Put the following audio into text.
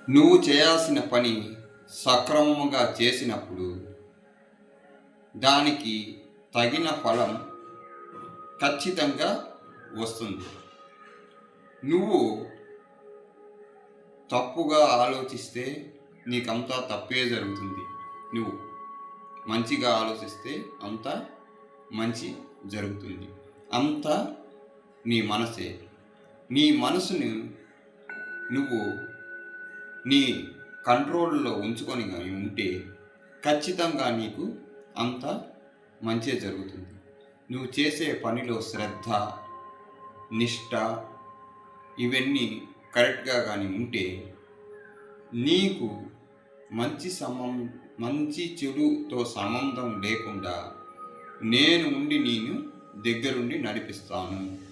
నువ్వు చేయాల్సిన పని సక్రమంగా చేసినప్పుడు దానికి తగిన ఫలం ఖచ్చితంగా వస్తుంది. నువ్వు తప్పుగా ఆలోచిస్తే నీకంతా తప్పే జరుగుతుంది. నువ్వు మంచిగా ఆలోచిస్తే అంతా మంచి జరుగుతుంది. అంతా నీ మనసే. నీ మనసుని నువ్వు నీ కంట్రోల్లో ఉంచుకొని కానీ ఉంటే ఖచ్చితంగా నీకు అంతా మంచే జరుగుతుంది. నువ్వు చేసే పనిలో శ్రద్ధ, నిష్ఠ ఇవన్నీ కరెక్ట్గా కానీ ఉంటే నీకు మంచి చెడుతో సంబంధం లేకుండా నేను ఉండి దగ్గరుండి నడిపిస్తాను.